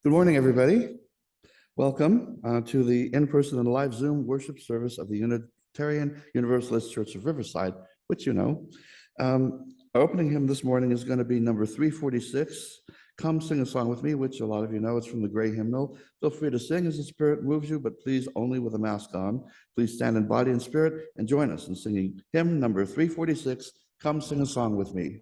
Good morning, everybody. Welcome to the in-person and live Zoom worship service of the Unitarian Universalist Church of Riverside, which you know. Our opening hymn this morning is going to be number 346, Come Sing a Song With Me, which a lot of you know. It's from the Gray Hymnal. Feel free to sing as the Spirit moves you, but please only with a mask on. Please stand in body and spirit and join us in singing hymn number 346, Come Sing a Song With Me.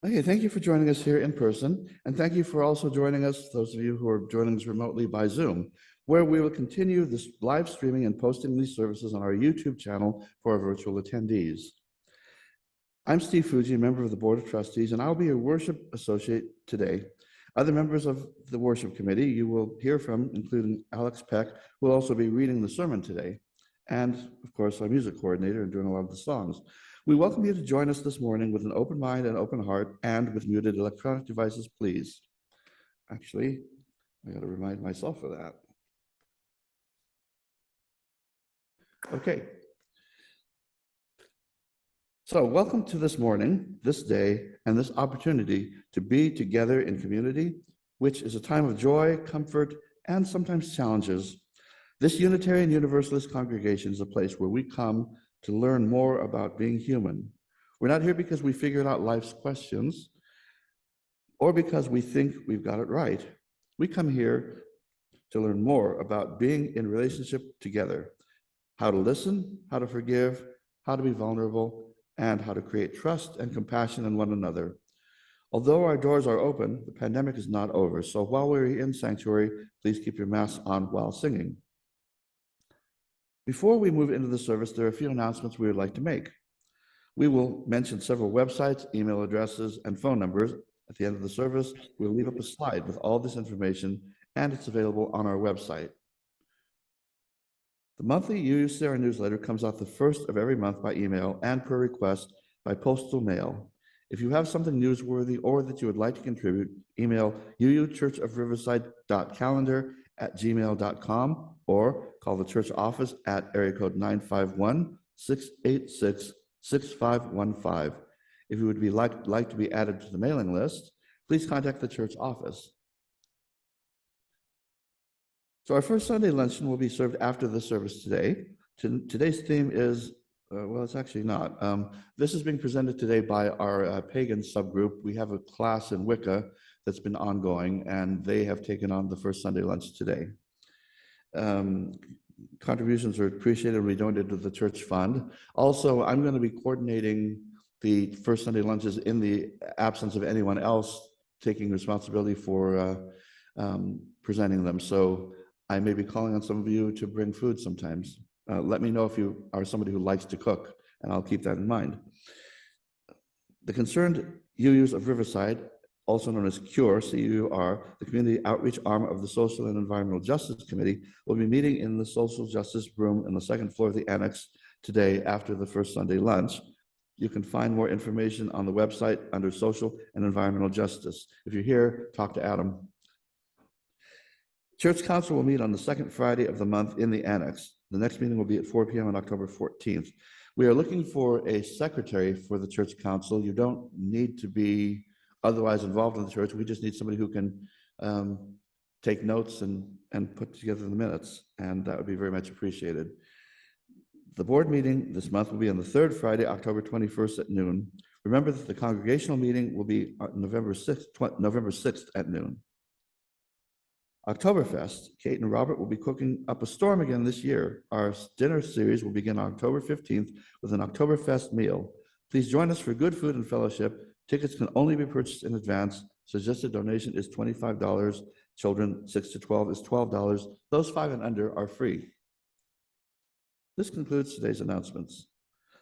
Okay, thank you for joining us here in person, and thank you for also joining us, those of you who are joining us remotely by Zoom, where we will continue this live streaming and posting these services on our YouTube channel for our virtual attendees. I'm Steve Fuji, member of the Board of Trustees, and I'll be your worship associate today. Other members of the worship committee you will hear from, including Alex Peck, who will also be reading the sermon today, and of course our music coordinator and doing a lot of the songs. We welcome you to join us this morning with an open mind and open heart and with muted electronic devices, please. Actually, I got to remind myself of that. Okay. So welcome to this morning, this day, and this opportunity to be together in community, which is a time of joy, comfort, and sometimes challenges. This Unitarian Universalist congregation is a place where we come to learn more about being human. We're not here because we figured out life's questions or because we think we've got it right. We come here to learn more about being in relationship together, how to listen, how to forgive, how to be vulnerable, and how to create trust and compassion in one another. Although our doors are open, the pandemic is not over. So while we're in sanctuary, please keep your masks on while singing. Before we move into the service, there are a few announcements we would like to make. We will mention several websites, email addresses, and phone numbers. At the end of the service, we'll leave up a slide with all this information, and it's available on our website. The monthly UUCR newsletter comes out the first of every month by email and per request by postal mail. If you have something newsworthy or that you would like to contribute, email uuchurchofriverside.calendar@gmail.com or call the church office at area code 951-686-6515. If you would like to be added to the mailing list, please contact the church office. So our first Sunday luncheon will be served after the service today. Today's theme is, well, it's actually not. This is being presented today by our pagan subgroup. We have a class in Wicca that's been ongoing, and they have taken on the first Sunday lunch today. Contributions are appreciated and we donated to the church fund. Also, I'm going to be coordinating the first Sunday lunches in the absence of anyone else taking responsibility for presenting them. So I may be calling on some of you to bring food sometimes. Let me know if you are somebody who likes to cook, and I'll keep that in mind. The concerned UUs of Riverside, also known as CURE, C-U-R, the community outreach arm of the Social and Environmental Justice Committee, will be meeting in the Social Justice Room on the second floor of the annex today after the first Sunday lunch. You can find more information on the website under Social and Environmental Justice. If you're here, talk to Adam. Church Council will meet on the second Friday of the month in the annex. The next meeting will be at 4 p.m. on October 14th. We are looking for a secretary for the Church Council. You don't need to be otherwise involved in the church. We just need somebody who can take notes and put together the minutes, and that would be very much appreciated. The board meeting this month will be on the third Friday, October 21st at noon. Remember that the congregational meeting will be November 6th at noon. Oktoberfest, Kate and Robert will be cooking up a storm again this year. Our dinner series will begin October 15th with an Oktoberfest meal. Please join us for good food and fellowship. Tickets can only be purchased in advance. Suggested donation is $25. Children 6 to 12 is $12. Those 5 and under are free. This concludes today's announcements.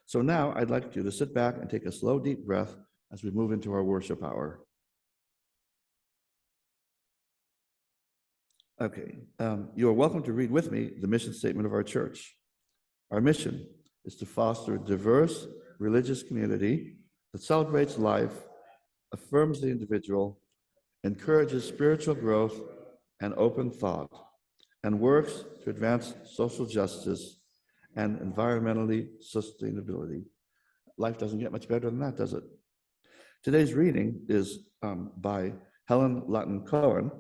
So now I'd like you to sit back and take a slow, deep breath as we move into our worship hour. Okay, you are welcome to read with me the mission statement of our church. Our mission is to foster a diverse religious community that celebrates life, affirms the individual, encourages spiritual growth and open thought, and works to advance social justice and environmentally sustainability. Life doesn't get much better than that, does it? Today's reading is by Helen Lutton Cohen.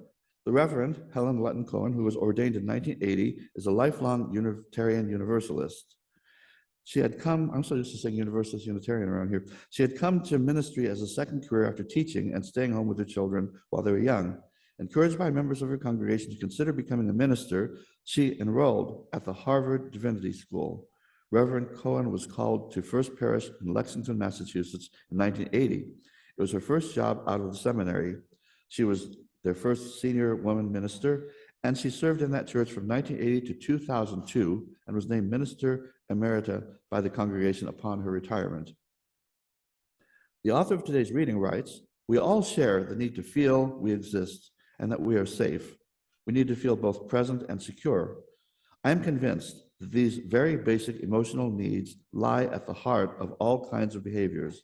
The Reverend Helen Lutton Cohen, who was ordained in 1980, is a lifelong Unitarian Universalist. She had come, I'm so used to saying Universalist Unitarian around here. She had come to ministry as a second career after teaching and staying home with her children while they were young. Encouraged by members of her congregation to consider becoming a minister, she enrolled at the Harvard Divinity School. Reverend Cohen was called to First Parish in Lexington, Massachusetts in 1980. It was her first job out of the seminary. She was their first senior woman minister, and she served in that church from 1980 to 2002 and was named Minister Emerita by the congregation upon her retirement. The author of today's reading writes, "We all share the need to feel we exist and that we are safe. We need to feel both present and secure. I am convinced that these very basic emotional needs lie at the heart of all kinds of behaviors.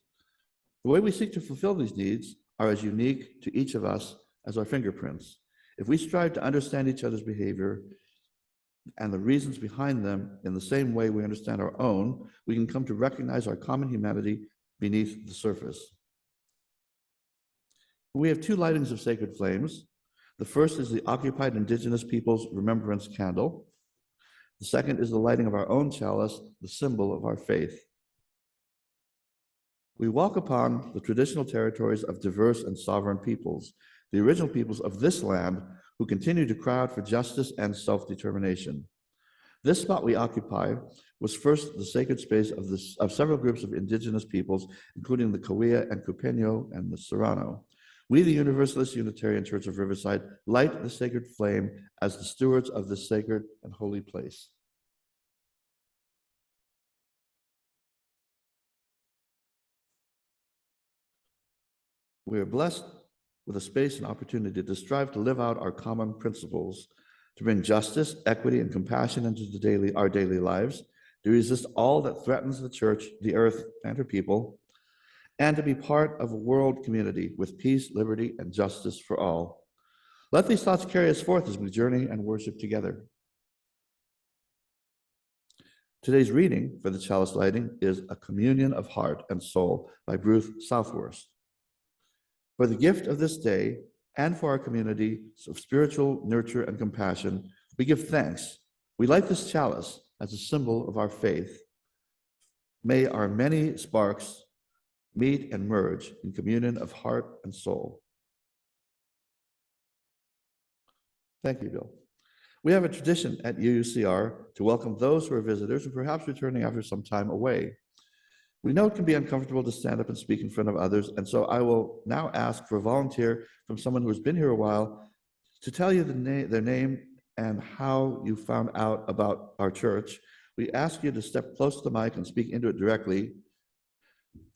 The way we seek to fulfill these needs are as unique to each of us as our fingerprints. If we strive to understand each other's behavior and the reasons behind them in the same way we understand our own, we can come to recognize our common humanity beneath the surface." We have 2 lightings of sacred flames. The first is the occupied Indigenous people's remembrance candle. The second is the lighting of our own chalice, the symbol of our faith. We walk upon the traditional territories of diverse and sovereign peoples, the original peoples of this land who continue to cry out for justice and self-determination. This spot we occupy was first the sacred space of several groups of indigenous peoples, including the Cahuilla and Cupeño and the Serrano. We, the Universalist Unitarian Church of Riverside, light the sacred flame as the stewards of this sacred and holy place. We are blessed with a space and opportunity to strive to live out our common principles, to bring justice, equity, and compassion into our daily lives, to resist all that threatens the church, the earth, and her people, and to be part of a world community with peace, liberty, and justice for all. Let these thoughts carry us forth as we journey and worship together. Today's reading for the chalice lighting is A Communion of Heart and Soul by Bruce Southworth. For the gift of this day and for our community of spiritual nurture and compassion, we give thanks. We light this chalice as a symbol of our faith. May our many sparks meet and merge in communion of heart and soul. Thank you, Bill. We have a tradition at UUCR to welcome those who are visitors and perhaps returning after some time away. We know it can be uncomfortable to stand up and speak in front of others, and so I will now ask for a volunteer from someone who has been here a while to tell you their name and how you found out about our church. We ask you to step close to the mic and speak into it directly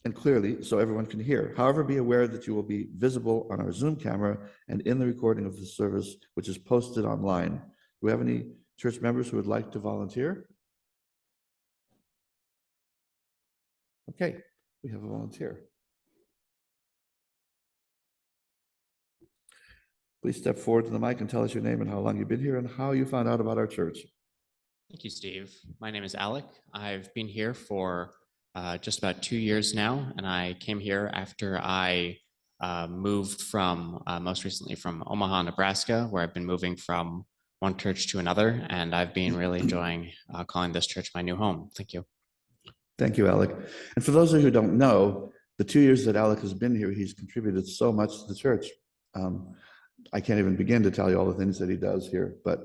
and clearly so everyone can hear. However, be aware that you will be visible on our Zoom camera and in the recording of the service, which is posted online. Do we have any church members who would like to volunteer? Okay, we have a volunteer. Please step forward to the mic and tell us your name and how long you've been here and how you found out about our church. Thank you, Steve. My name is Alec. I've been here for just about 2 years now, and I came here after I moved from, most recently from Omaha, Nebraska, where I've been moving from one church to another, and I've been really enjoying calling this church my new home. Thank you. Thank you, Alec. And for those of you who don't know, the 2 years that Alec has been here, he's contributed so much to the church. I can't even begin to tell you all the things that he does here, but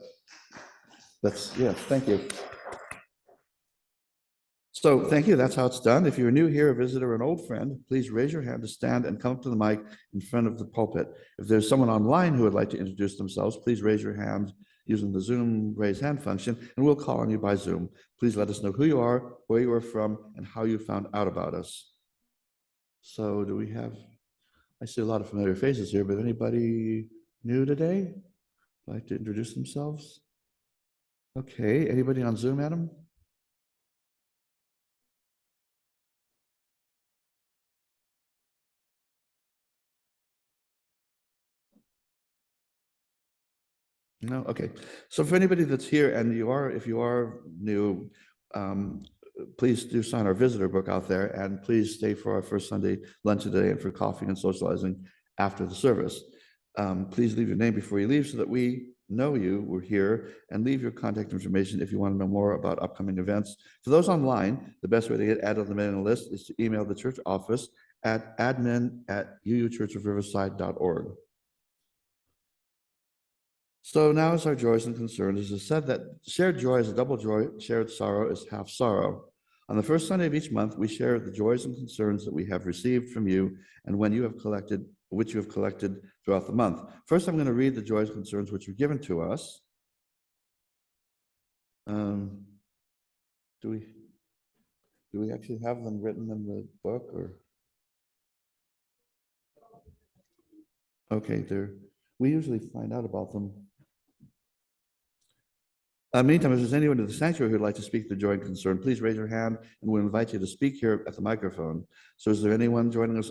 yes, thank you. So thank you, that's how it's done. If you're new here, a visitor, or an old friend, please raise your hand to stand and come up to the mic in front of the pulpit. If there's someone online who would like to introduce themselves, please raise your hand using the Zoom raise hand function, and we'll call on you by Zoom. Please let us know who you are, where you are from, and how you found out about us. So do we have, I see a lot of familiar faces here, but anybody new today like to introduce themselves? Okay, anybody on Zoom, Adam? No, okay. So for anybody that's here and if you are new, please do sign our visitor book out there, and please stay for our first Sunday lunch today and for coffee and socializing after the service. Please leave your name before you leave so that we know you were here, and leave your contact information if you want to know more about upcoming events. For those online, the best way to get added on the mailing list is to email the church office at admin@uuchurchofriverside.org. So now is our joys and concerns. It is said that shared joy is a double joy, shared sorrow is half sorrow. On the first Sunday of each month, we share the joys and concerns that we have received from you and which you have collected throughout the month. First, I'm going to read the joys and concerns which were given to us. Do we actually have them written in the book, or? Okay, we usually find out about them. Meantime, if there's anyone in the sanctuary who'd like to speak to joy and concern, please raise your hand and we'll invite you to speak here at the microphone. So is there anyone joining us?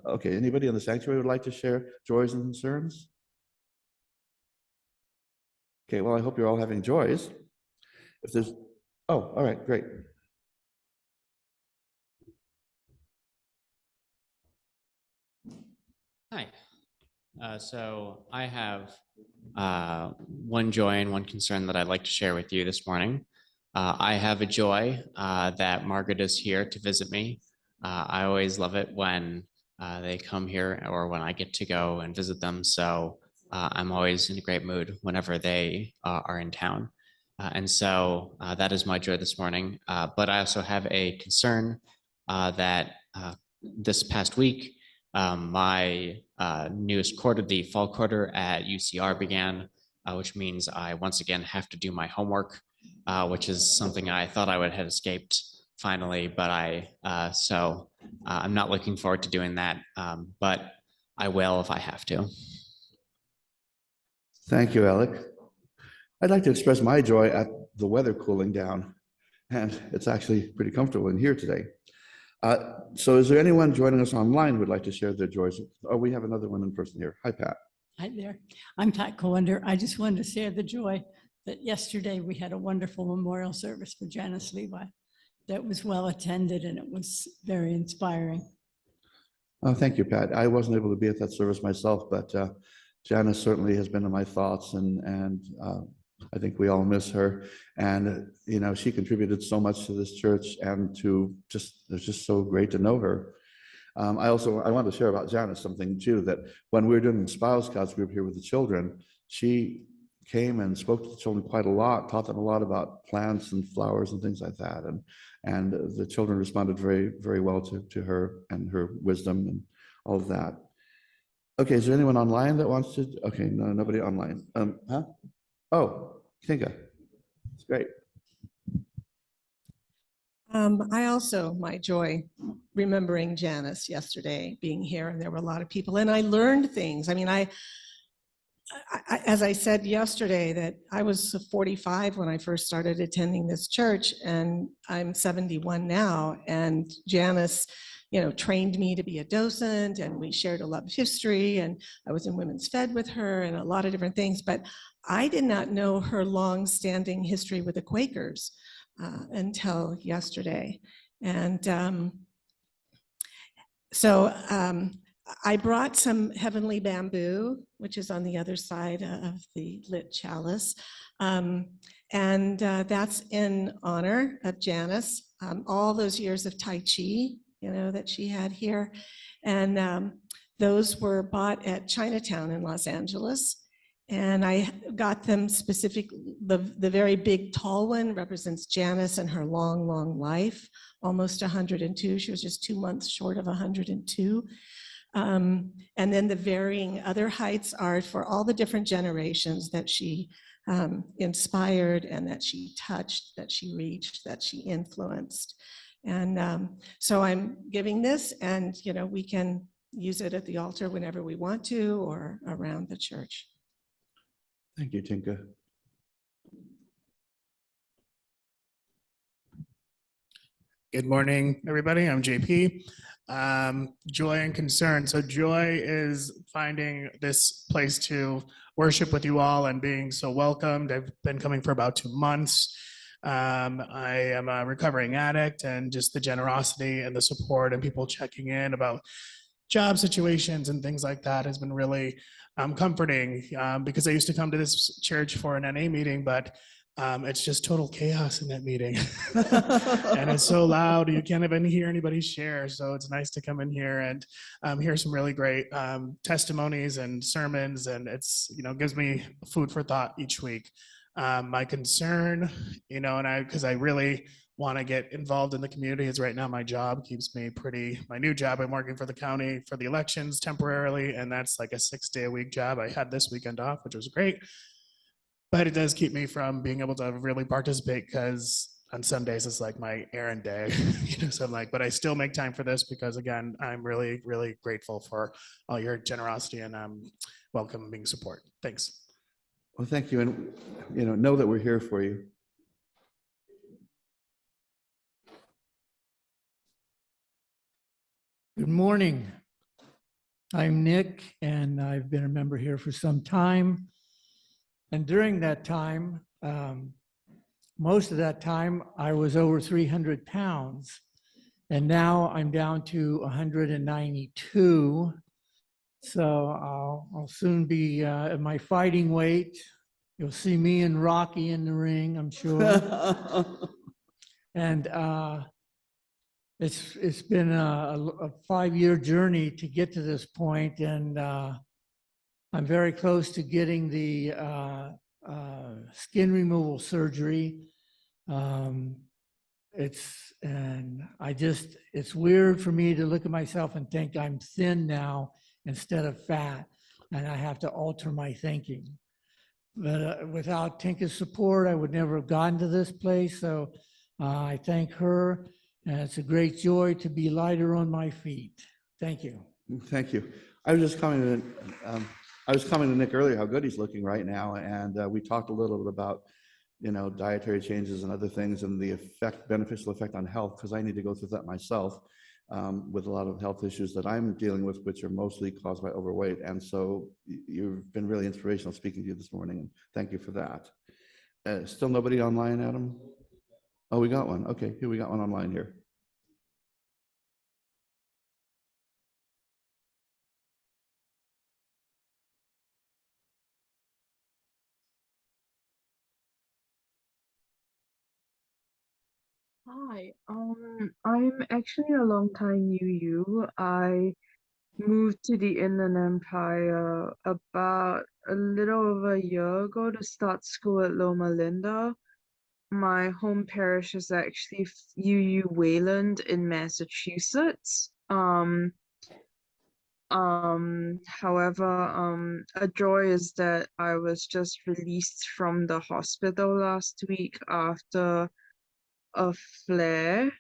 Okay, anybody in the sanctuary would like to share joys and concerns? Okay, well, I hope you're all having joys. If there's, oh, all right, great. Hi. So I have one joy and one concern that I'd like to share with you this morning. I have a joy that Margaret is here to visit me. I always love it when they come here or when I get to go and visit them. So I'm always in a great mood whenever they are in town. And so that is my joy this morning. But I also have a concern that this past week, my newest quarter, the fall quarter at UCR began, which means I once again have to do my homework, which is something I thought I would have escaped finally, but I'm not looking forward to doing that, but I will if I have to. Thank you, Alec. I'd like to express my joy at the weather cooling down, and it's actually pretty comfortable in here today. So is there anyone joining us online who would like to share their joys? Oh, we have another one in person here. Hi, Pat. Hi there. I'm Pat Cohen. I just wanted to share the joy that yesterday we had a wonderful memorial service for Janice Levi that was well attended and it was very inspiring. Oh, thank you, Pat. I wasn't able to be at that service myself, but Janice certainly has been in my thoughts, and I think we all miss her. And you know, she contributed so much to this church, and to just it's just so great to know her. I wanted to share about Janice something too, that when we were doing the Spouse Scouts group here with the children, she came and spoke to the children quite a lot, taught them a lot about plants and flowers and things like that. And the children responded very, very well to her and her wisdom and all of that. Okay, is there anyone online that wants to? Okay, no, nobody online. Huh? Oh, Kinga. It's great. I also, my joy, remembering Janice yesterday being here, and there were a lot of people, and I learned things. I mean, as I said yesterday, that I was 45 when I first started attending this church, and I'm 71 now. And Janice, you know, trained me to be a docent, and we shared a love of history, and I was in Women's Fed with her, and a lot of different things. But I did not know her long-standing history with the Quakers until yesterday. And so I brought some heavenly bamboo, which is on the other side of the lit chalice. And that's in honor of Janice, all those years of Tai Chi, you know, that she had here. And those were bought at Chinatown in Los Angeles. And I got them specific, the very big tall one represents Janice and her long, long life, almost 102. She was just 2 months short of 102. And then the varying other heights are for all the different generations that she inspired and that she touched, that she reached, that she influenced. And so I'm giving this, and you know, we can use it at the altar whenever we want to or around the church. Thank you, Tinka. Good morning, everybody. I'm JP. Joy and concern. So joy is finding this place to worship with you all and being so welcomed. I've been coming for about 2 months. I am a recovering addict, and just the generosity and the support and people checking in about job situations and things like that has been really comforting, because I used to come to this church for an NA meeting, but it's just total chaos in that meeting. And it's so loud, you can't even hear anybody share. So it's nice to come in here and hear some really great testimonies and sermons, and it's, you know, gives me food for thought each week. My concern, you know, because I really want to get involved in the community, is right now my job keeps me my new job, I'm working for the county for the elections temporarily, and that's like a 6-day-a-week job. I had this weekend off, which was great, but it does keep me from being able to really participate, because on some days it's like my errand day. You know, so I'm like, but I still make time for this because, again, I'm really, really grateful for all your generosity and welcoming support. Thanks. Well, thank you, and you know that we're here for you. Good morning. I'm Nick, and I've been a member here for some time. And during that time, most of that time, I was over 300 pounds. And now I'm down to 192. So I'll soon be at my fighting weight. You'll see me and Rocky in the ring, I'm sure. And it's been a 5-year journey to get to this point, and I'm very close to getting the skin removal surgery. It's weird for me to look at myself and think I'm thin now instead of fat, and I have to alter my thinking. But without Tinka's support, I would never have gotten to this place. So I thank her. And it's a great joy to be lighter on my feet. Thank you. Thank you. I was commenting to Nick earlier how good he's looking right now, and we talked a little bit about, you know, dietary changes and other things and the beneficial effect on health, because I need to go through that myself. with a lot of health issues that I'm dealing with, which are mostly caused by overweight. And so you've been really inspirational speaking to you this morning, and thank you for that. Still nobody online, Adam? Oh, we got one. Okay, here we got one online here. Hi, I'm actually a long time UU. I moved to the Inland Empire about a little over a year ago to start school at Loma Linda. My home parish is actually UU Wayland in Massachusetts. However, a joy is that I was just released from the hospital last week after a flare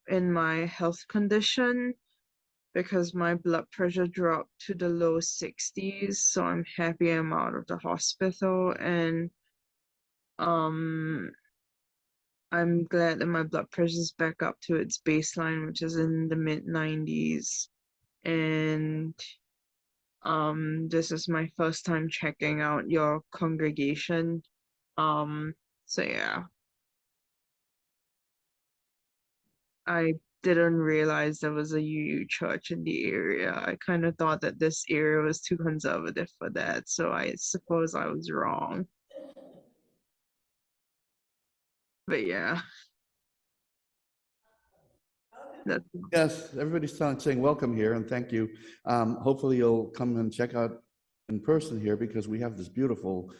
in my health condition because my blood pressure dropped to the low 60s. So I'm happy I'm out of the hospital, and um I'm glad that my blood pressure is back up to its baseline, which is in the mid 90s. And this is my first time checking out your congregation. So yeah. I didn't realize there was a UU church in the area. I kind of thought that this area was too conservative for that, so I suppose I was wrong. But yeah, that's Yes, everybody's saying welcome here and thank you. Hopefully you'll come and check out in person here because we have this beautiful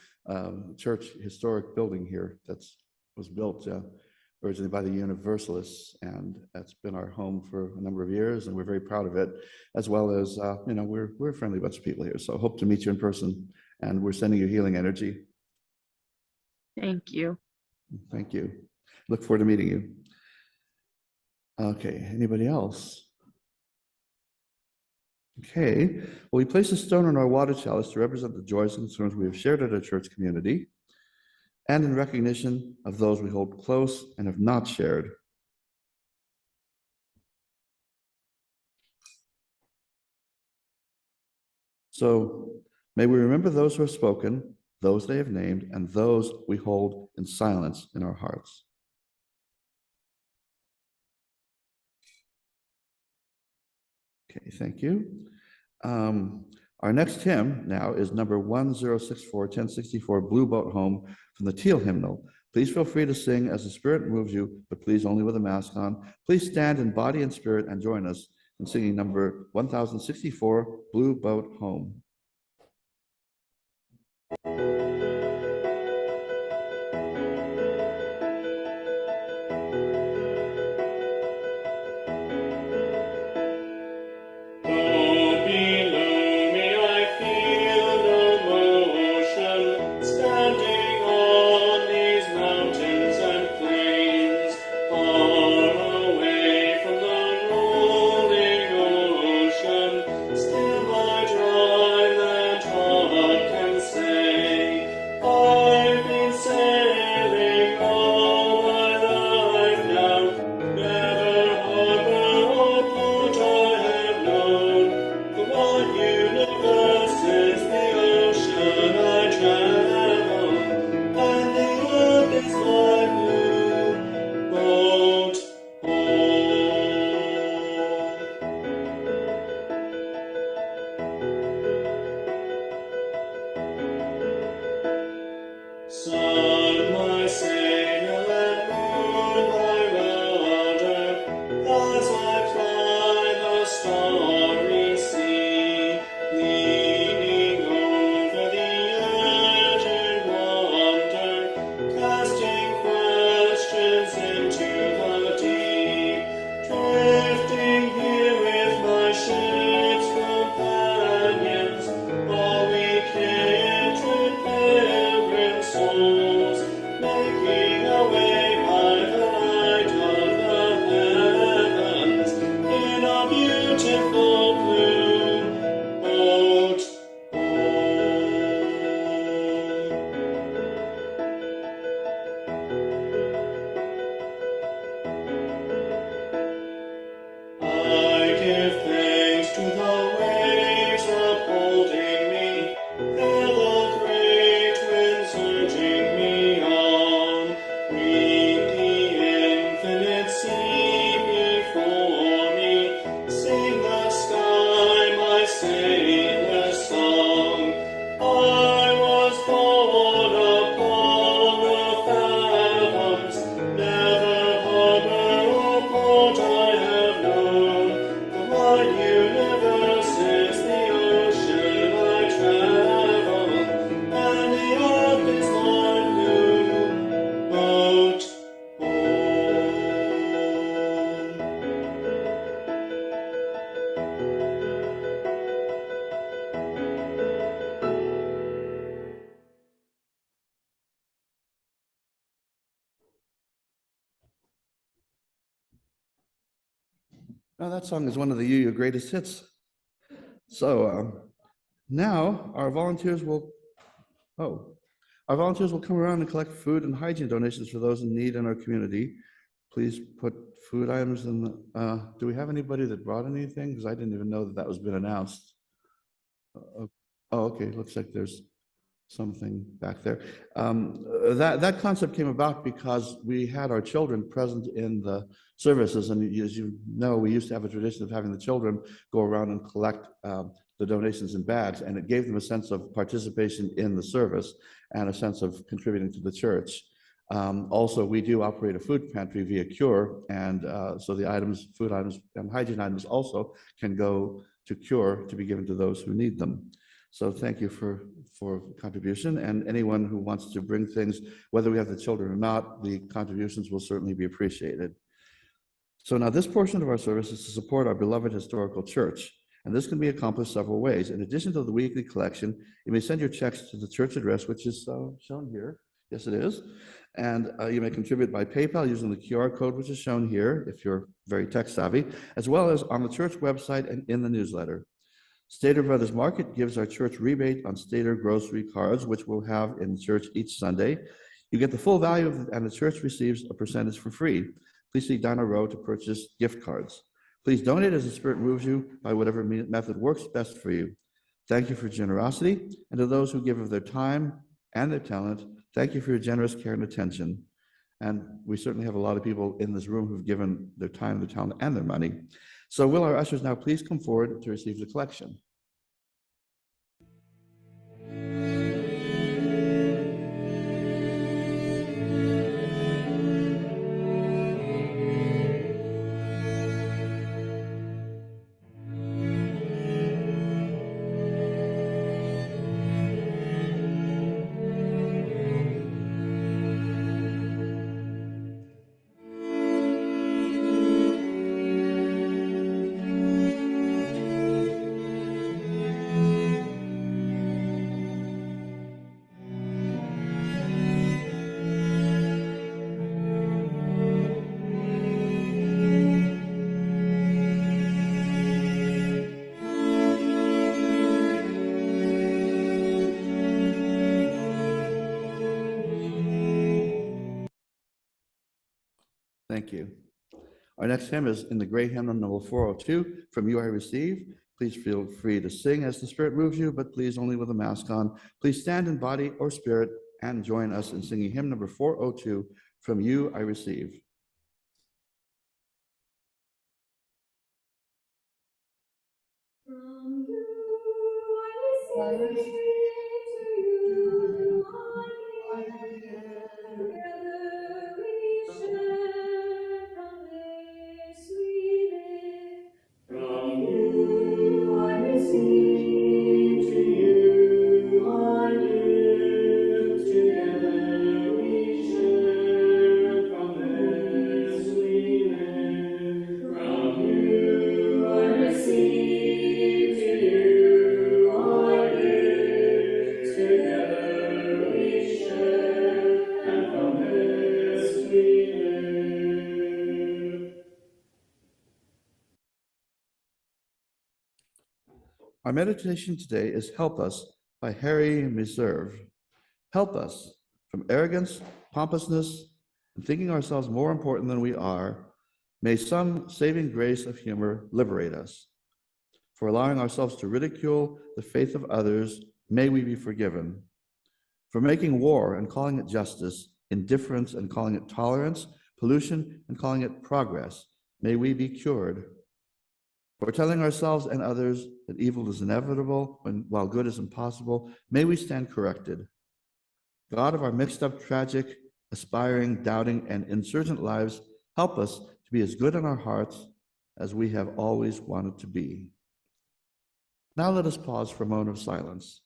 church historic building here was built originally by the Universalists, and that's been our home for a number of years, and we're very proud of it, as well as, we're a friendly bunch of people here, so hope to meet you in person, and we're sending you healing energy. thank you. Thank you. Look forward to meeting you. Okay, anybody else? Okay, well, we place a stone on our water chalice to represent the joys and concerns we have shared at our church community, and in recognition of those we hold close and have not shared. So may we remember those who have spoken, those they have named, and those we hold in silence in our hearts. Okay, thank you. Our next hymn now is number 1064, 1064, Blue Boat Home from the Teal Hymnal. Please feel free to sing as the Spirit moves you, but please only with a mask on. Please stand in body and spirit and join us in singing number 1064, Blue Boat Home. Still my drive that heart can say. Now, that song is one of the UU greatest hits. So now our volunteers will, our volunteers will come around and collect food and hygiene donations for those in need in our community. Please put food items in the, do we have anybody that brought anything? Because I didn't even know that that was been announced. Oh, okay, looks like there's something back there. That concept came about because we had our children present in the services, and as you know, we used to have a tradition of having the children go around and collect the donations in bags, and it gave them a sense of participation in the service and a sense of contributing to the church. Also, we do operate a food pantry via Cure, and so the items, food items and hygiene items also can go to Cure to be given to those who need them. So thank you for contribution, and anyone who wants to bring things, whether we have the children or not, the contributions will certainly be appreciated. So now this portion of our service is to support our beloved historical church, and this can be accomplished several ways. In addition to the weekly collection, you may send your checks to the church address, which is shown here. Yes, it is. And you may contribute by PayPal using the QR code, which is shown here, if you're very tech savvy, as well as on the church website and in the newsletter. Stater Brothers Market gives our church rebate on Stater grocery cards, which we'll have in church each Sunday. You get the full value of it, and the church receives a percentage for free. Please see Donna Rowe to purchase gift cards. Please donate as the Spirit moves you by whatever method works best for you. Thank you for your generosity, and to those who give of their time and their talent, thank you for your generous care and attention. And we certainly have a lot of people in this room who've given their time, their talent, and their money. So will our ushers now please come forward to receive the collection? Thank you. Our next hymn is in the great hymnal number 402, From You I Receive. Please feel free to sing as the Spirit moves you, but please only with a mask on. Please stand in body or spirit and join us in singing hymn number 402, From You I Receive. From you I receive, to you I give. Together we share, from this we live. From you I receive, to you I give. Together we share, from this we live. From you I receive. Our meditation today is Help Us by Harry Meserve. Help us from arrogance, pompousness, and thinking ourselves more important than we are. May some saving grace of humor liberate us. For allowing ourselves to ridicule the faith of others, may we be forgiven. For making war and calling it justice, indifference and calling it tolerance, pollution and calling it progress, may we be cured. For telling ourselves and others that evil is inevitable while good is impossible, may we stand corrected. God of our mixed up, tragic, aspiring, doubting, and insurgent lives, help us to be as good in our hearts as we have always wanted to be. Now let us pause for a moment of silence.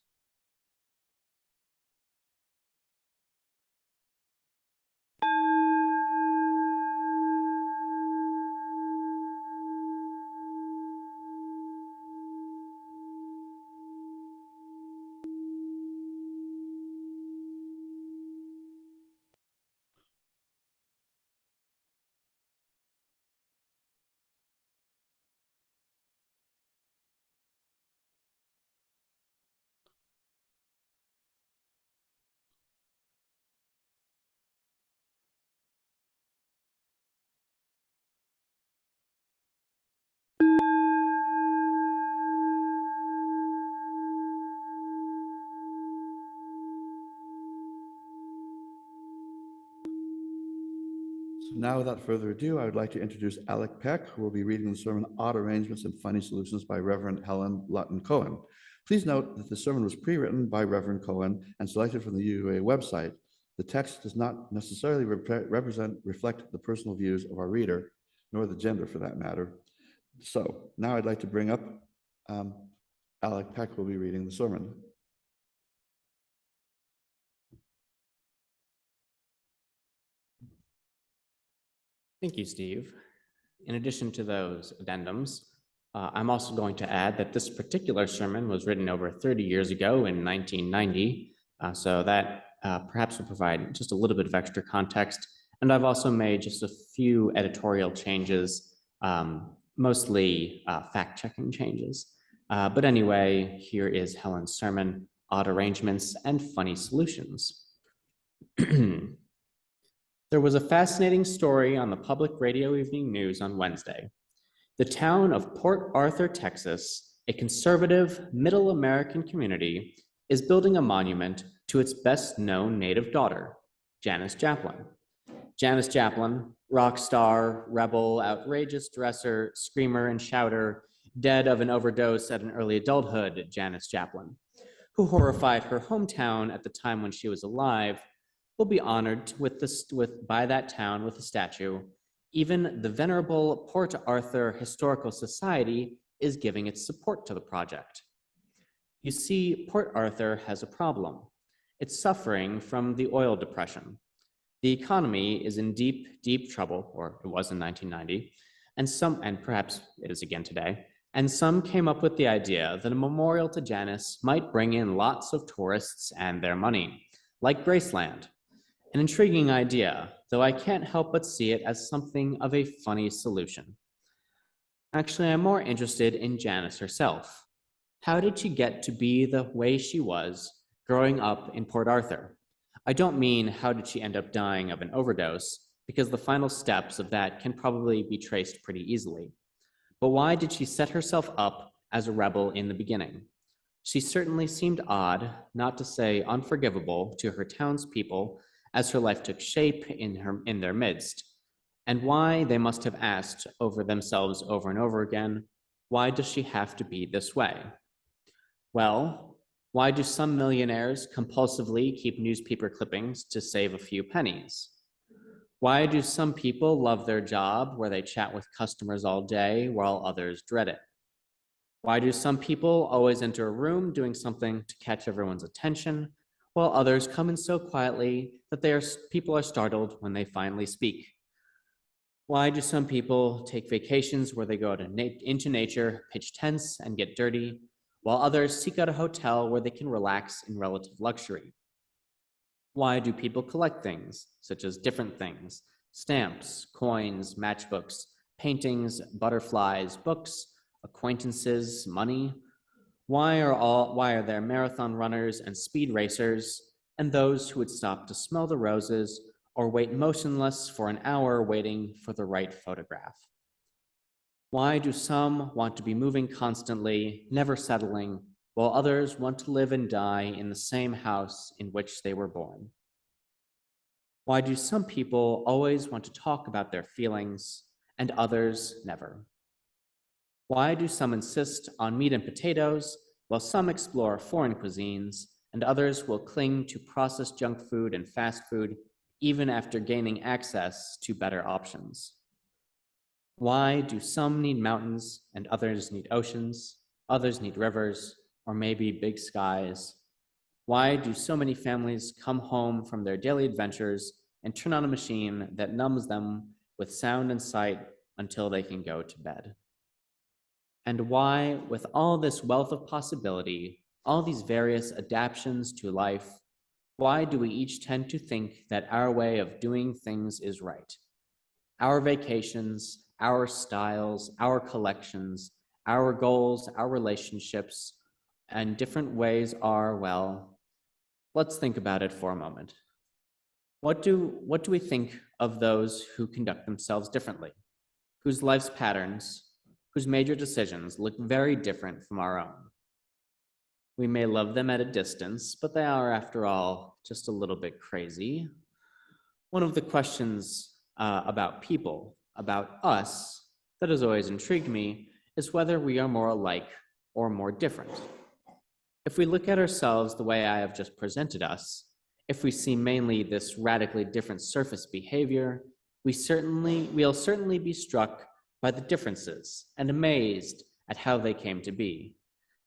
Now, without further ado, I would like to introduce Alec Peck, who will be reading the sermon Odd Arrangements and Funny Solutions by Reverend Helen Lutton Cohen. Please note that the sermon was pre-written by Reverend Cohen and selected from the UUA website. The text does not necessarily reflect the personal views of our reader, nor the gender for that matter. So now I'd like to bring up Alec Peck will be reading the sermon. Thank you, Steve. In addition to those addendums, I'm also going to add that this particular sermon was written over 30 years ago in 1990, so that perhaps will provide just a little bit of extra context. And I've also made just a few editorial changes, mostly fact-checking changes. But anyway, here is Helen's sermon, Odd Arrangements and Funny Solutions. There was a fascinating story on the public radio evening news on Wednesday. The town of Port Arthur, Texas, a conservative middle American community, is building a monument to its best-known native daughter, Janis Joplin. Janis Joplin, rock star, rebel, outrageous dresser, screamer, and shouter, dead of an overdose at an early adulthood, Janis Joplin, who horrified her hometown at the time when she was alive, will be honored by that town with a statue. Even the venerable Port Arthur Historical Society is giving its support to the project. You see, Port Arthur has a problem. It's suffering from the oil depression. The economy is in deep, deep trouble, or it was in 1990, and perhaps it is again today, and some came up with the idea that a memorial to Janis might bring in lots of tourists and their money, like Graceland. An intriguing idea, though I can't help but see it as something of a funny solution. Actually, I'm more interested in Janis herself. How did she get to be the way she was growing up in Port Arthur? I don't mean how did she end up dying of an overdose, because the final steps of that can probably be traced pretty easily. But why did she set herself up as a rebel in the beginning? She certainly seemed odd, not to say unforgivable, to her townspeople as her life took shape in their midst, and why they must have asked over themselves over and over again, why does she have to be this way? Well, why do some millionaires compulsively keep newspaper clippings to save a few pennies? Why do some people love their job where they chat with customers all day while others dread it? Why do some people always enter a room doing something to catch everyone's attention, while others come in so quietly that people are startled when they finally speak? Why do some people take vacations where they go into nature, pitch tents, and get dirty, while others seek out a hotel where they can relax in relative luxury? Why do people collect things, such as different things, stamps, coins, matchbooks, paintings, butterflies, books, acquaintances, money? Why are there marathon runners and speed racers, and those who would stop to smell the roses or wait motionless for an hour waiting for the right photograph? Why do some want to be moving constantly, never settling, while others want to live and die in the same house in which they were born? Why do some people always want to talk about their feelings and others never? Why do some insist on meat and potatoes, while some explore foreign cuisines, and others will cling to processed junk food and fast food, even after gaining access to better options? Why do some need mountains and others need oceans, others need rivers, or maybe big skies? Why do so many families come home from their daily adventures and turn on a machine that numbs them with sound and sight until they can go to bed? And why, with all this wealth of possibility, all these various adaptations to life, why do we each tend to think that our way of doing things is right? Our vacations, our styles, our collections, our goals, our relationships, and different ways are, well, let's think about it for a moment. What do we think of those who conduct themselves differently, whose life's patterns, whose major decisions look very different from our own? We may love them at a distance, but they are, after all, just a little bit crazy. One of the questions about people, about us, that has always intrigued me is whether we are more alike or more different. If we look at ourselves the way I have just presented us, if we see mainly this radically different surface behavior, we'll certainly be struck by the differences and amazed at how they came to be.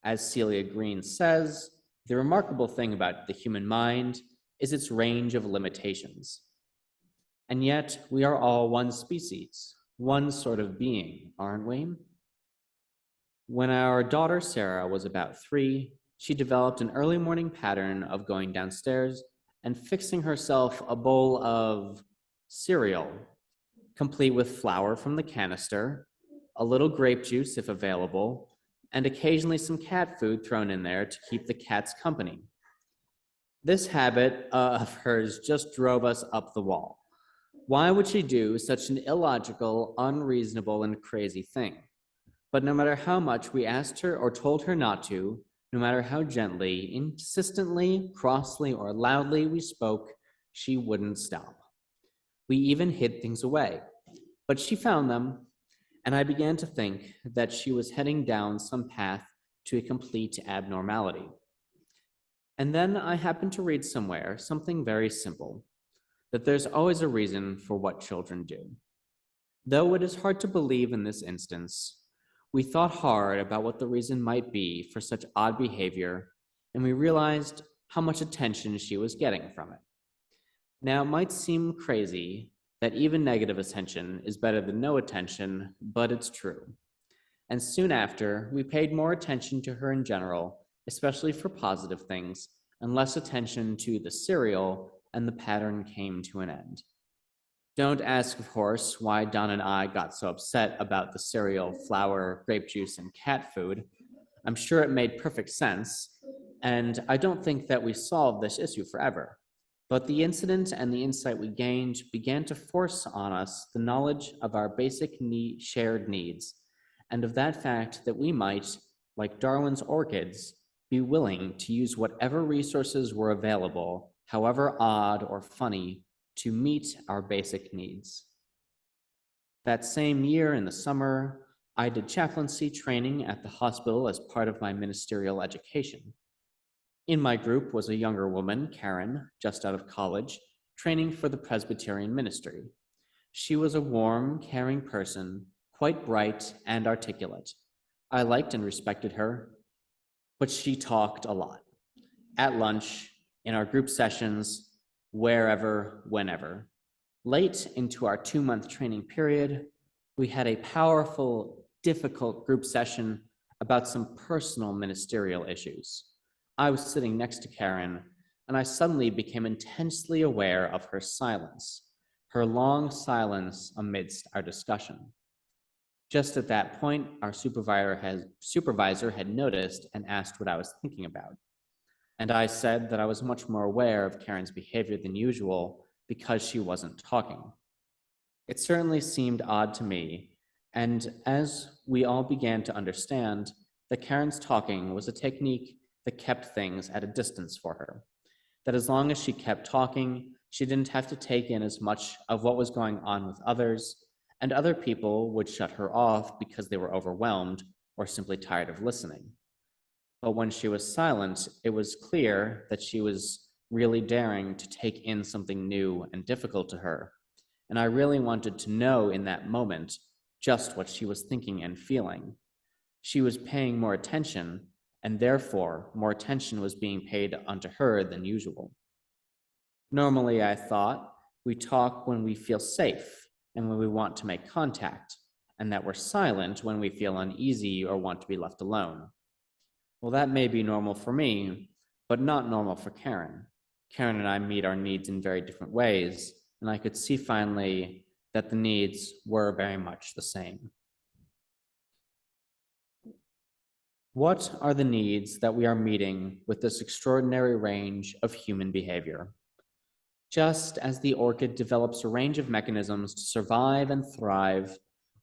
As Celia Green says, the remarkable thing about the human mind is its range of limitations. And yet we are all one species, one sort of being, aren't we? When our daughter Sarah was about 3, she developed an early morning pattern of going downstairs and fixing herself a bowl of cereal, complete with flour from the canister, a little grape juice if available, and occasionally some cat food thrown in there to keep the cats company. This habit of hers just drove us up the wall. Why would she do such an illogical, unreasonable, and crazy thing? But no matter how much we asked her or told her not to, no matter how gently, insistently, crossly, or loudly we spoke, she wouldn't stop. We even hid things away, but she found them, and I began to think that she was heading down some path to a complete abnormality. And then I happened to read somewhere something very simple, that there's always a reason for what children do. Though it is hard to believe in this instance, we thought hard about what the reason might be for such odd behavior, and we realized how much attention she was getting from it. Now, it might seem crazy that even negative attention is better than no attention, but it's true. And soon after, we paid more attention to her in general, especially for positive things, and less attention to the cereal, and the pattern came to an end. Don't ask, of course, why Don and I got so upset about the cereal, flour, grape juice, and cat food. I'm sure it made perfect sense, and I don't think that we solved this issue forever. But the incident and the insight we gained began to force on us the knowledge of our basic shared needs, and of that fact that we might, like Darwin's orchids, be willing to use whatever resources were available, however odd or funny, to meet our basic needs. That same year in the summer, I did chaplaincy training at the hospital as part of my ministerial education. In my group was a younger woman, Karen, just out of college, training for the Presbyterian ministry. She was a warm, caring person, quite bright and articulate. I liked and respected her, but she talked a lot. At lunch, in our group sessions, wherever, whenever. Late into our 2-month training period, we had a powerful, difficult group session about some personal ministerial issues. I was sitting next to Karen, and I suddenly became intensely aware of her silence, her long silence amidst our discussion. Just at that point, our supervisor had noticed and asked what I was thinking about. And I said that I was much more aware of Karen's behavior than usual because she wasn't talking. It certainly seemed odd to me, and as we all began to understand, that Karen's talking was a technique that kept things at a distance for her. That as long as she kept talking, she didn't have to take in as much of what was going on with others, and other people would shut her off because they were overwhelmed or simply tired of listening. But when she was silent, it was clear that she was really daring to take in something new and difficult to her. And I really wanted to know in that moment just what she was thinking and feeling. She was paying more attention, and therefore more attention was being paid unto her than usual. Normally, I thought, we talk when we feel safe and when we want to make contact, and that we're silent when we feel uneasy or want to be left alone. Well, that may be normal for me, but not normal for Karen. Karen and I meet our needs in very different ways, and I could see finally that the needs were very much the same. What are the needs that we are meeting with this extraordinary range of human behavior? Just as the orchid develops a range of mechanisms to survive and thrive,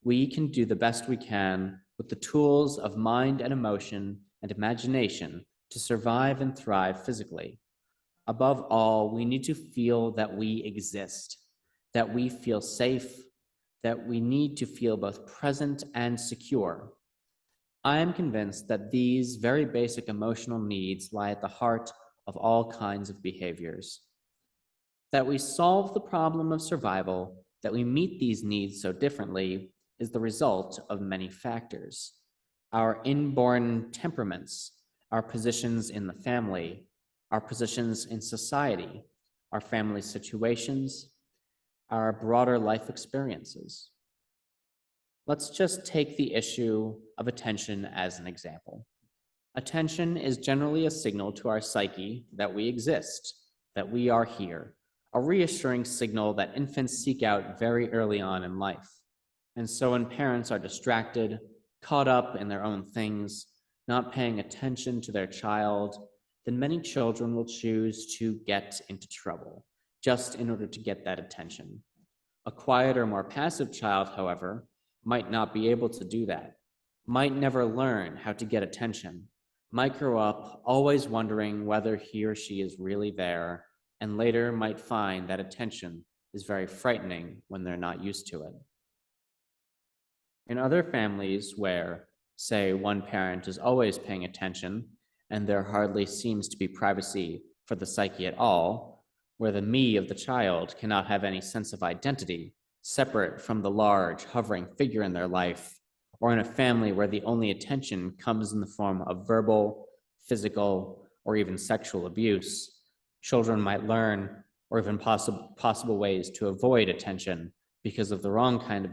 we can do the best we can with the tools of mind and emotion and imagination to survive and thrive physically. Above all, we need to feel that we exist, that we feel safe, that we need to feel both present and secure. I am convinced that these very basic emotional needs lie at the heart of all kinds of behaviors. That we solve the problem of survival, that we meet these needs so differently, is the result of many factors. Our inborn temperaments, our positions in the family, our positions in society, our family situations, our broader life experiences. Let's just take the issue of attention as an example. Attention is generally a signal to our psyche that we exist, that we are here, a reassuring signal that infants seek out very early on in life. And so when parents are distracted, caught up in their own things, not paying attention to their child, then many children will choose to get into trouble just in order to get that attention. A quieter, more passive child, however, might not be able to do that, might never learn how to get attention, might grow up always wondering whether he or she is really there, and later might find that attention is very frightening when they're not used to it. In other families where, say, one parent is always paying attention and there hardly seems to be privacy for the psyche at all, where the me of the child cannot have any sense of identity separate from the large, hovering figure in their life, or in a family where the only attention comes in the form of verbal, physical, or even sexual abuse, children might learn, or even possible ways to avoid attention because of the wrong kind of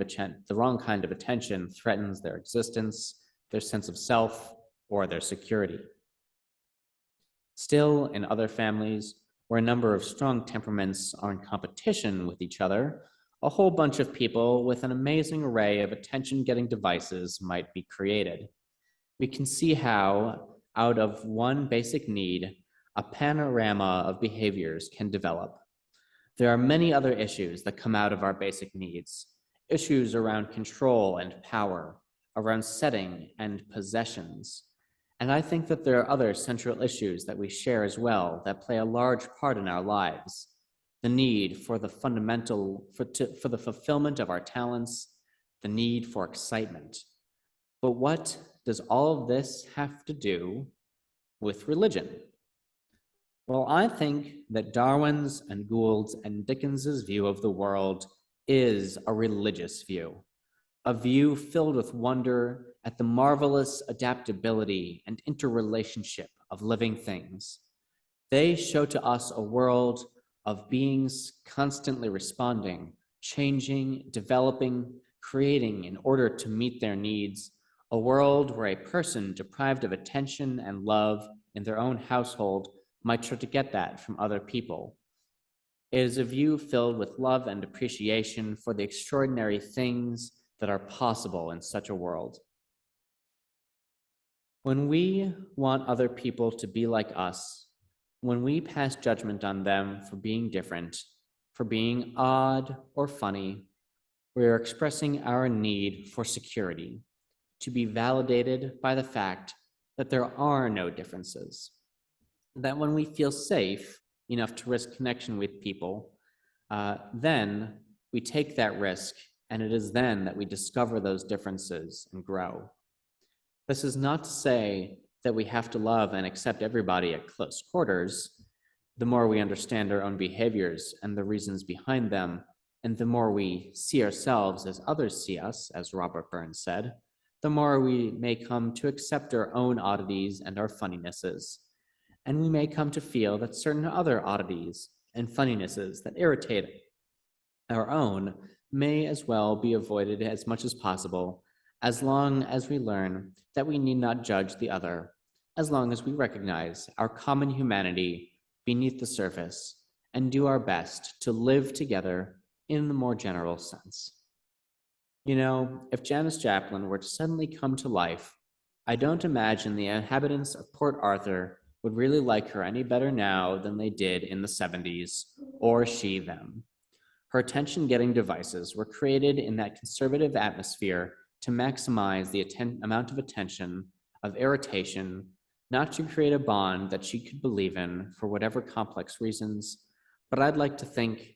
attention threatens their existence, their sense of self, or their security. Still, in other families, where a number of strong temperaments are in competition with each other, a whole bunch of people with an amazing array of attention-getting devices might be created. We can see how, out of one basic need, a panorama of behaviors can develop. There are many other issues that come out of our basic needs, issues around control and power, around setting and possessions. And I think that there are other central issues that we share as well that play a large part in our lives. The need for the for the fulfillment of our talents, the need for excitement. But what does all of this have to do with religion? Well, I think that Darwin's and Gould's and Dickens's view of the world is a religious view, a view filled with wonder at the marvelous adaptability and interrelationship of living things. They show to us a world of beings constantly responding, changing, developing, creating in order to meet their needs, a world where a person deprived of attention and love in their own household might try to get that from other people. It is a view filled with love and appreciation for the extraordinary things that are possible in such a world. When we want other people to be like us, when we pass judgment on them for being different, for being odd or funny, we are expressing our need for security, to be validated by the fact that there are no differences. That when we feel safe enough to risk connection with people, then we take that risk, and it is then that we discover those differences and grow. This is not to say that we have to love and accept everybody at close quarters. The more we understand our own behaviors and the reasons behind them, and the more we see ourselves as others see us, as Robert Burns said, the more we may come to accept our own oddities and our funninesses. And we may come to feel that certain other oddities and funninesses that irritate our own may as well be avoided as much as possible, as long as we learn that we need not judge the other, as long as we recognize our common humanity beneath the surface and do our best to live together in the more general sense. You know, if Janis Joplin were to suddenly come to life, I don't imagine the inhabitants of Port Arthur would really like her any better now than they did in the 70s, or she them. Her attention-getting devices were created in that conservative atmosphere to maximize the amount of attention, of irritation, not to create a bond that she could believe in for whatever complex reasons, but I'd like to think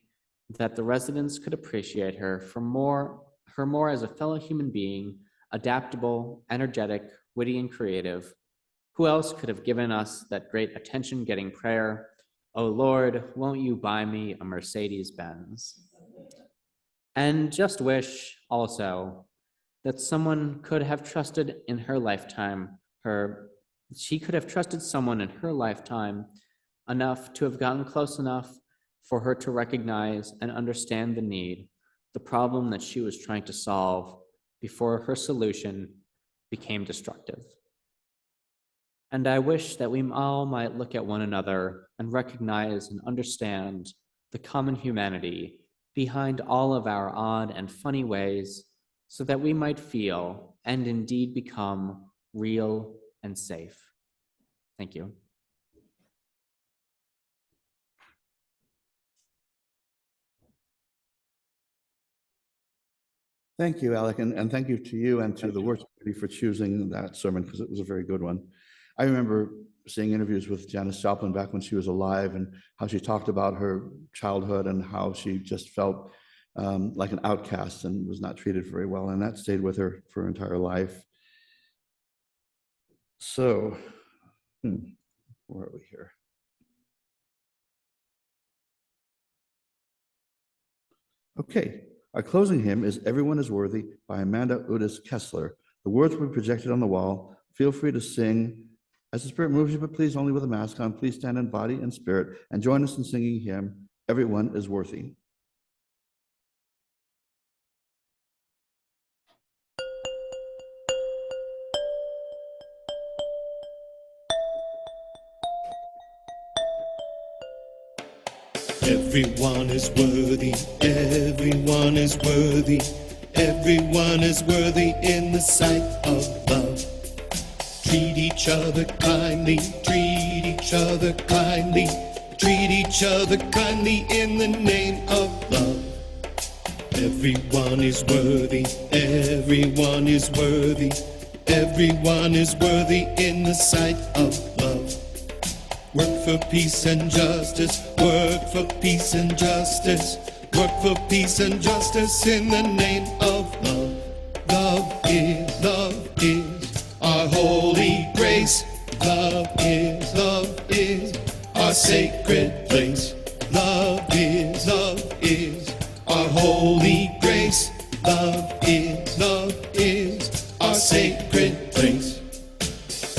that the residents could appreciate her more as a fellow human being, adaptable, energetic, witty, and creative. Who else could have given us that great attention-getting prayer, "Oh Lord, won't you buy me a Mercedes-Benz?" And just wish also that someone could have trusted in her lifetime, she could have trusted someone in her lifetime enough to have gotten close enough for her to recognize and understand the need, the problem that she was trying to solve before her solution became destructive. And I wish that we all might look at one another and recognize and understand the common humanity behind all of our odd and funny ways, so that we might feel and indeed become real and safe. Thank you. Thank you, Alec, and thank you to you and to the worship committee for choosing that sermon, because it was a very good one. I remember seeing interviews with Janis Joplin back when she was alive, and how she talked about her childhood and how she just felt like an outcast and was not treated very well, and that stayed with her for her entire life. So, where are we here? Okay. Our closing hymn is "Everyone is Worthy" by Amanda Udis Kessler. The words will be projected on the wall. Feel free to sing as the Spirit moves you, but please only with a mask on. Please stand in body and spirit and join us in singing hymn, "Everyone is Worthy." Everyone is worthy, everyone is worthy, everyone is worthy in the sight of love. Treat each other kindly, treat each other kindly, treat each other kindly in the name of love. Everyone is worthy, everyone is worthy, everyone is worthy in the sight of love. Work for peace and justice, work for peace and justice, work for peace and justice in the name of love. Love is our holy grace. Love is our sacred place. Love is our holy grace. Love is our sacred place.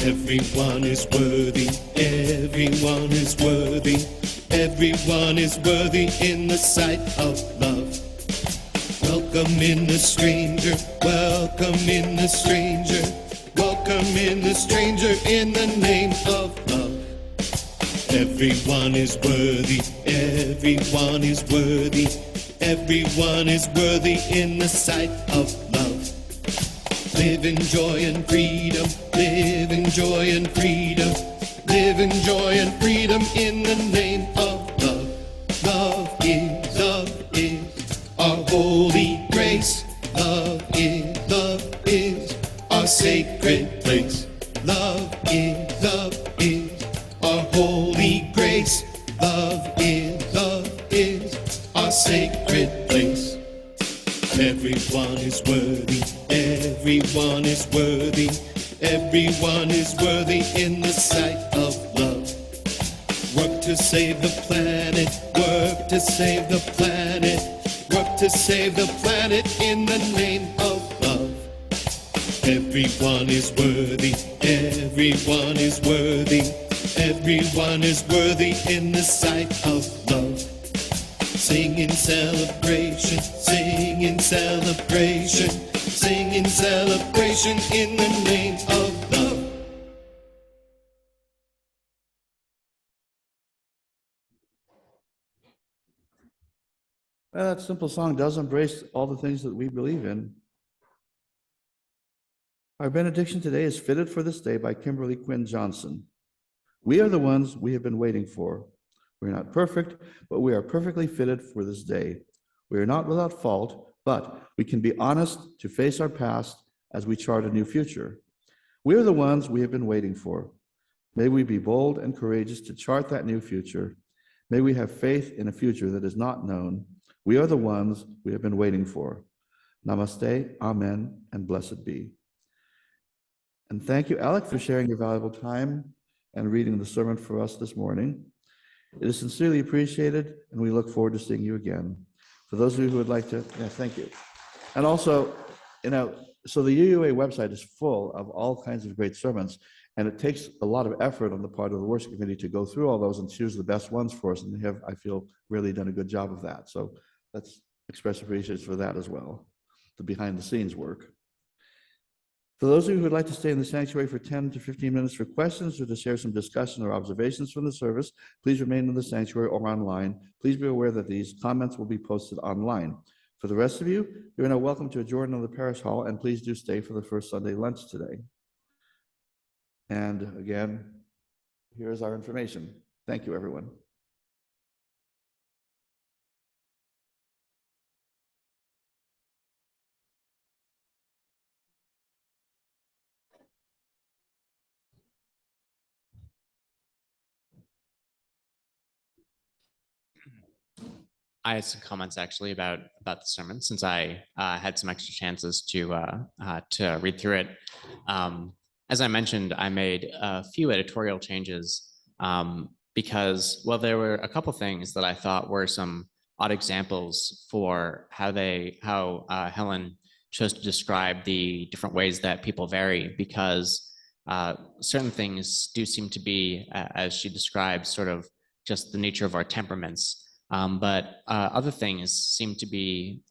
Everyone is worthy, everyone is worthy, everyone is worthy in the sight of love. Welcome in the stranger, welcome in the stranger, welcome in the stranger in the name of love. Everyone is worthy, everyone is worthy, everyone is worthy in the sight of love. Live in joy and freedom, live in joy and freedom, live in joy and freedom in the name of love. Love is our holy grace. Love is our sacred place. Love is our holy grace. Love is our sacred place. Everyone is worthy, everyone is worthy, everyone is worthy in the sight of love. Work to save the planet, work to save the planet, work to save the planet in the name of love. Everyone is worthy, everyone is worthy, everyone is worthy in the sight of love. Sing in celebration, sing in celebration, sing in celebration in the name of love. Well, that simple song does embrace all the things that we believe in. Our benediction today is fitted for this day by Kimberly Quinn Johnson. We are the ones we have been waiting for. We are not perfect, but we are perfectly fitted for this day. We are not without fault, but we can be honest to face our past as we chart a new future. We are the ones we have been waiting for. May we be bold and courageous to chart that new future. May we have faith in a future that is not known. We are the ones we have been waiting for. Namaste, amen, and blessed be. And thank you, Alec, for sharing your valuable time and reading the sermon for us this morning. It is sincerely appreciated, and we look forward to seeing you again. For those of you who would like to, thank you. And also, so the UUA website is full of all kinds of great sermons, and it takes a lot of effort on the part of the worship committee to go through all those and choose the best ones for us, and they have, I feel, really done a good job of that. So let's express appreciation for that as well, the behind-the-scenes work. For those of you who would like to stay in the sanctuary for 10 to 15 minutes for questions or to share some discussion or observations from the service, please remain in the sanctuary or online. Please be aware that these comments will be posted online. For the rest of you, you're now welcome to adjourn in the parish hall, and please do stay for the first Sunday lunch today. And again, here's our information. Thank you, everyone. I had some comments actually about the sermon, since I had some extra chances to read through it. As I mentioned, I made a few editorial changes because, well, there were a couple things that I thought were some odd examples for how Helen chose to describe the different ways that people vary, because certain things do seem to be, as she describes, sort of just the nature of our temperaments. But other things seem to be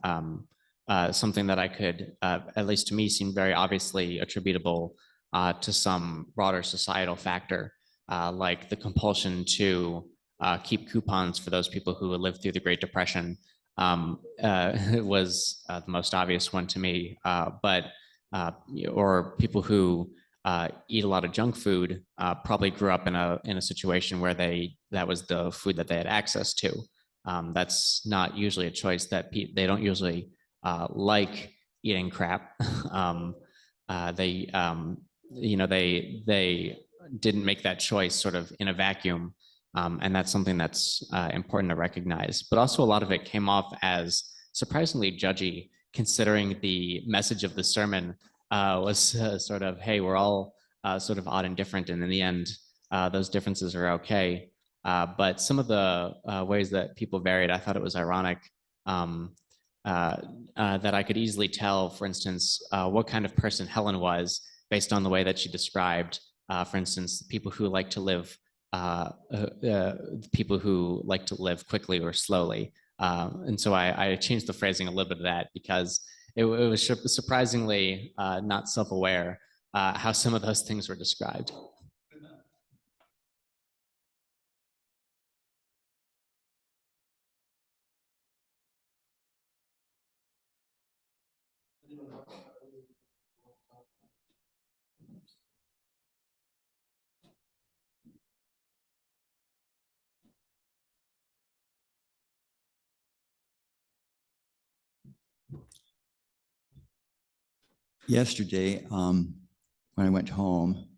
something that I could, at least to me, seem very obviously attributable to some broader societal factor, like the compulsion to keep coupons for those people who lived through the Great Depression. It was the most obvious one to me, or people who eat a lot of junk food probably grew up in a situation where that was the food that they had access to. That's not usually a choice that they don't usually like eating crap. They didn't make that choice sort of in a vacuum. And that's something that's important to recognize. But also a lot of it came off as surprisingly judgy, considering the message of the sermon was sort of, hey, we're all sort of odd and different. And in the end, those differences are okay. But some of the ways that people varied, I thought it was ironic that I could easily tell, for instance, what kind of person Helen was based on the way that she described, for instance, people who like to live quickly or slowly. And so I changed the phrasing a little bit of that, because it was surprisingly not self-aware how some of those things were described. Yesterday, when I went home,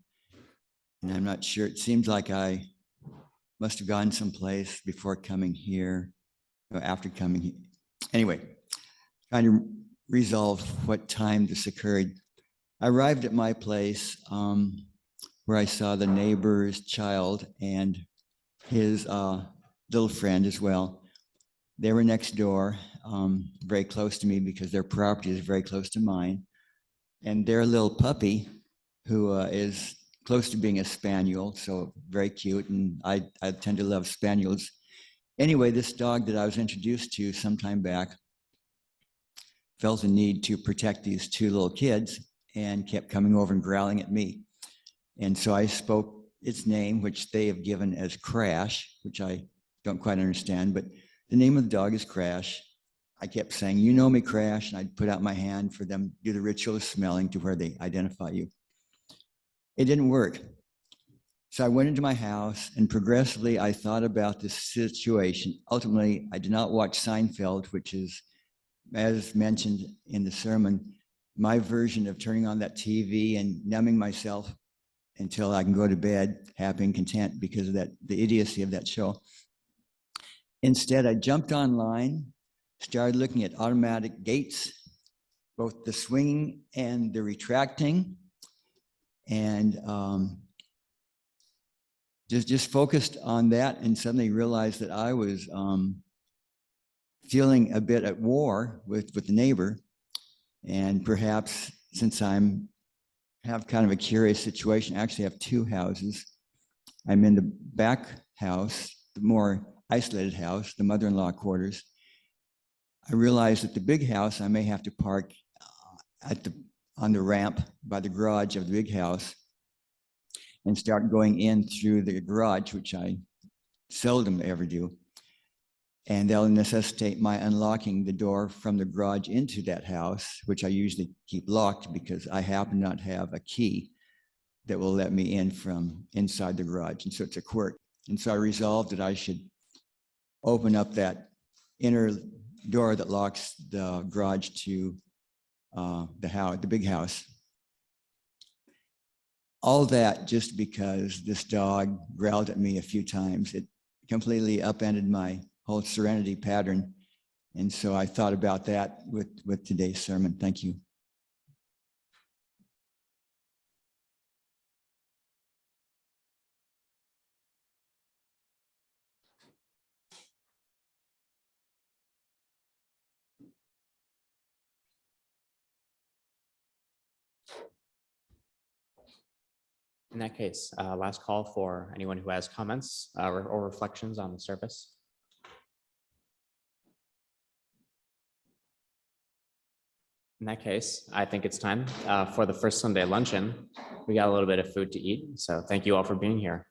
and I'm not sure, it seems like I must have gone someplace before coming here, or after coming here. Anyway, trying to resolve what time this occurred. I arrived at my place where I saw the neighbor's child and his little friend as well. They were next door, very close to me, because their property is very close to mine. And their little puppy, who is close to being a spaniel, so very cute, and I tend to love spaniels. Anyway, this dog that I was introduced to some time back felt the need to protect these two little kids and kept coming over and growling at me. And so I spoke its name, which they have given as Crash, which I don't quite understand, but the name of the dog is Crash. I kept saying, "You know me, Crash," and I'd put out my hand for them to do the ritual of smelling to where they identify you. It didn't work. So I went into my house, and progressively I thought about this situation. Ultimately, I did not watch Seinfeld, which is, as mentioned in the sermon, my version of turning on that TV and numbing myself until I can go to bed happy and content because of the idiocy of that show. Instead, I jumped online, started looking at automatic gates, both the swinging and the retracting, and just focused on that, and suddenly realized that I was feeling a bit at war with the neighbor. And perhaps since have kind of a curious situation, I actually have two houses. I'm in the back house, the more isolated house, the mother-in-law quarters. I realized that the big house, I may have to park on the ramp by the garage of the big house and start going in through the garage, which I seldom ever do. And that'll necessitate my unlocking the door from the garage into that house, which I usually keep locked because I happen not have a key that will let me in from inside the garage. And so it's a quirk. And so I resolved that I should open up that inner door that locks the garage to the big house. All that just because this dog growled at me a few times. It completely upended my whole serenity pattern. And so I thought about that with today's sermon. Thank you. In that case, last call for anyone who has comments or reflections on the service. In that case, I think it's time for the first Sunday luncheon. We got a little bit of food to eat, so thank you all for being here.